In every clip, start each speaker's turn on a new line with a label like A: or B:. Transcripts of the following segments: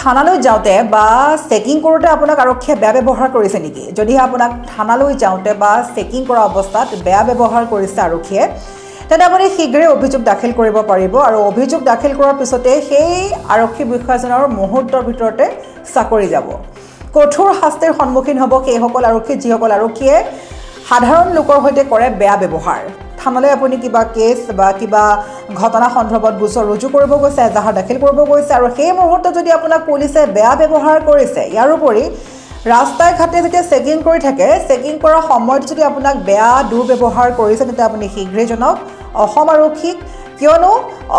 A: থানালৈ যাওঁতে বা চেকিং কৰোঁতে আপোনাক আৰক্ষীয়ে বেয়া ব্যৱহাৰ কৰিছে নেকি যদিহে আপোনাক থানালৈ যাওঁতে বা চেকিং কৰা অৱস্থাত বেয়া ব্যৱহাৰ কৰিছে আৰক্ষীয়ে তেন্তে আপুনি শীঘ্ৰে অভিযোগ দাখিল কৰিব পাৰিব আৰু অভিযোগ দাখিল কৰাৰ পিছতে সেই আৰক্ষী বিষয়াজনৰ মুহূৰ্তৰ ভিতৰতে চাকৰি যাব কঠোৰ শাস্তিৰ সন্মুখীন হ'ব সেইসকল আৰক্ষী যিসকল আৰক্ষীয়ে সাধাৰণ লোকৰ সৈতে কৰে বেয়া ব্যৱহাৰ থানালৈ আপুনি কিবা কেছ বা কিবা ঘটনা সন্দৰ্ভত গোচৰ ৰুজু কৰিব গৈছে এজাহাৰ দাখিল কৰিব গৈছে আৰু সেই মুহূৰ্তত যদি আপোনাক পুলিচে বেয়া ব্যৱহাৰ কৰিছে ইয়াৰ উপৰি ৰাস্তাই ঘাটে যেতিয়া চেকিং কৰি থাকে চেকিং কৰাৰ সময়ত যদি আপোনাক বেয়া দুৰ্ব্যৱহাৰ কৰিছে তেন্তে আপুনি শীঘ্ৰেই জনাওক অসম আৰক্ষীক কিয়নো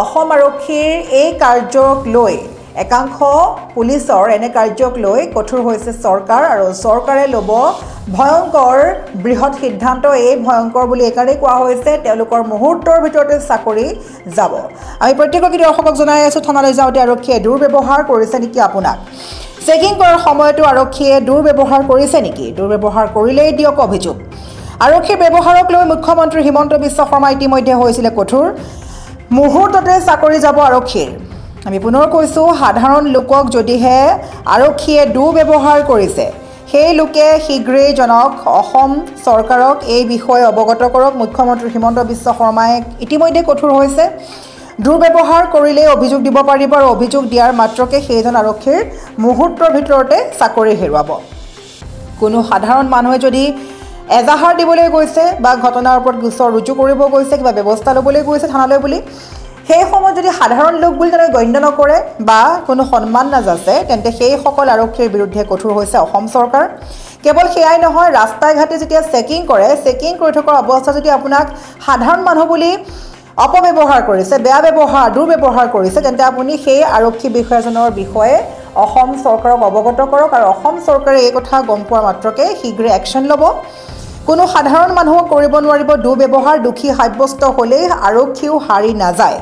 A: অসম আৰক্ষীৰ এই কাৰ্যক লৈ একাংশ পুলিচৰ এনে কাৰ্যক লৈ কঠোৰ হৈছে চৰকাৰ আৰু চৰকাৰে ল'ব ভয়ংকৰ বৃহৎ সিদ্ধান্ত এই ভয়ংকৰ বুলি একাৰেই কোৱা হৈছে তেওঁলোকৰ মুহূৰ্তৰ ভিতৰতে চাকৰি যাব আমি প্ৰত্যেককে দৰ্শকক জনাই আছো থানালৈ যাওঁতে আৰক্ষীয়ে দুৰ্ব্যৱহাৰ কৰিছে নেকি আপোনাক চেকিং কৰাৰ সময়তো আৰক্ষীয়ে দুৰ্ব্যৱহাৰ কৰিছে নেকি দুৰ্ব্যৱহাৰ কৰিলেই দিয়ক অভিযোগ আৰক্ষীৰ ব্যৱহাৰক লৈ মুখ্যমন্ত্ৰী হিমন্ত বিশ্ব শৰ্মা ইতিমধ্যে হৈছিলে কঠোৰ মুহূৰ্ততে চাকৰি যাব আৰক্ষীৰ আমি পুনৰ কৈছো সাধাৰণ লোকক যদিহে আৰক্ষীয়ে দুৰ্ব্যৱহাৰ কৰিছে সেই লোকে শীঘ্ৰেই জনক অসম চৰকাৰক এই বিষয়ে অৱগত কৰক মুখ্যমন্ত্ৰী হিমন্ত বিশ্ব শৰ্মাই ইতিমধ্যে কঠোৰ হৈছে দুৰ্ব্যৱহাৰ কৰিলে অভিযোগ দিব পাৰিব আৰু অভিযোগ দিয়াৰ মাত্ৰকে সেইজন আৰক্ষীৰ মুহূৰ্তৰ ভিতৰতে চাকৰি হেৰুৱাব কোনো সাধাৰণ মানুহে যদি এজাহাৰ দিবলৈ গৈছে বা ঘটনাৰ ওপৰত গোচৰ ৰুজু কৰিব গৈছে কিবা ব্যৱস্থা ল'বলৈ গৈছে থানালৈ বুলি সেই সময় যদি সাধাৰণ লোক বুলি তেনে গণ্য নকৰে বা কোনো সন্মান নাযাছে তেন্তে সেই সকল আৰক্ষীৰ বিৰুদ্ধে কঠোৰ হৈছে অসম চৰকাৰ কেৱল সেয়াই নহয় ৰাস্তাই ঘাটে যেতিয়া চেকিং কৰি থকাৰ অৱস্থা যদি আপোনাক সাধাৰণ মানুহ বুলি অপব্যৱহাৰ কৰিছে বেয়া ব্যৱহাৰ দুৰ্ব্যৱহাৰ কৰিছে তেন্তে আপুনি সেই আৰক্ষী বিষয়াজনৰ বিষয়ে অসম চৰকাৰক অৱগত কৰক আৰু অসম চৰকাৰে এই কথা গম পোৱাৰ মাত্ৰকে শীঘ্ৰে একশ্যন ল'ব কোনো সাধাৰণ মানুহক কৰিব নোৱাৰিব দুৰ্ব্যৱহাৰ দুখী সাব্যস্ত হ'লেই আৰক্ষীও হাৰি নাযায়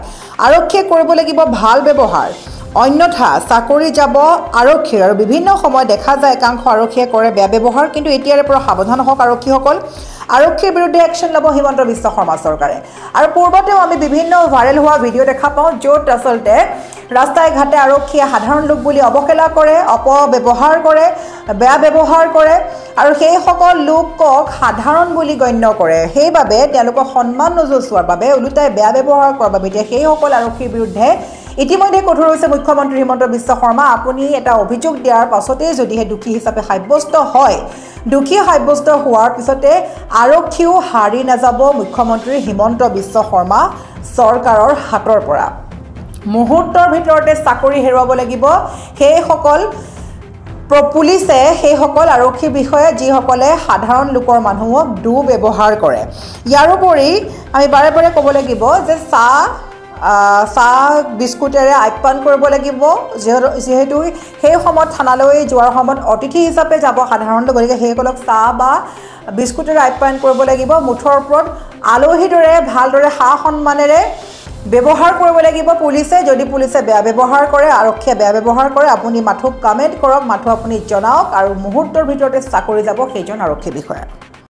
A: আৰক্ষীয়ে কৰিব লাগিব ভাল ব্যৱহাৰ অন্যথা চাকৰি যাব আৰক্ষীৰ আৰু বিভিন্ন সময় দেখা যায় একাংশ আৰক্ষীয়ে কৰে বেয়া ব্যৱহাৰ কিন্তু এতিয়াৰে পৰা সাৱধান হওক আৰক্ষীসকল আৰক্ষীৰ বিৰুদ্ধে একশ্যন ল'ব হিমন্ত বিশ্ব শৰ্মা চৰকাৰে আৰু পূৰ্বতেও আমি বিভিন্ন ভাইৰেল হোৱা ভিডিঅ' দেখা পাওঁ য'ত আচলতে ৰাস্তাই ঘাটে আৰক্ষীয়ে সাধাৰণ লোক বুলি অৱহেলা কৰে অপব্যৱহাৰ কৰে বেয়া ব্যৱহাৰ কৰে আৰু সেই সকল লোকক সাধাৰণ বুলি গণ্য কৰে সেইবাবে তেওঁলোকক সন্মান নজচোৱাৰ বাবে ওলোটাই বেয়া ব্যৱহাৰ কৰাৰ বাবে এতিয়া সেই সকল আৰক্ষীৰ বিৰুদ্ধে ইতিমধ্যে কঠোৰ হৈছে মুখ্যমন্ত্ৰী হিমন্ত বিশ্ব শৰ্মা আপুনি এটা অভিযোগ দিয়াৰ পাছতে যদিহে দুখী হিচাপে সাব্যস্ত হয় দুখী সাব্যস্ত হোৱাৰ পিছতে আৰক্ষীও হাৰি নাযাব মুখ্যমন্ত্ৰী হিমন্ত বিশ্ব শৰ্মা চৰকাৰৰ হাতৰ পৰা মুহূৰ্তৰ ভিতৰতে চাকৰি হেৰুৱাব লাগিব সেইসকল পুলিচে সেইসকল আৰক্ষী বিষয়া যিসকলে সাধাৰণ লোকৰ মানুহক দুৰ্ব্যৱহাৰ কৰে ইয়াৰ উপৰি আমি বাৰে বাৰে ক'ব লাগিব যে চাহ বিস্কুটেৰে আপ্যায়ন কৰিব লাগিব যিহেতু সেই সময়ত থানালৈ যোৱাৰ সময়ত অতিথি হিচাপে যাব সাধাৰণ লোক গতিকে সেইসকলক চাহ বা বিস্কুটেৰে আপ্যায়ন কৰিব লাগিব মুঠৰ ওপৰত আলহীৰ দৰে ভালদৰে সা সন্মানেৰে ব্যৱহাৰ কৰিব লাগিব পুলিচে যদি পুলিচে বেয়া ব্যৱহাৰ কৰে আৰক্ষীয়ে বেয়া ব্যৱহাৰ কৰে আপুনি মাথো কমেণ্ট কৰক মাথো আপুনি জনাওক আৰু মুহূৰ্তৰ ভিতৰতে চাকৰি যাব সেইজন আৰক্ষী বিষয়া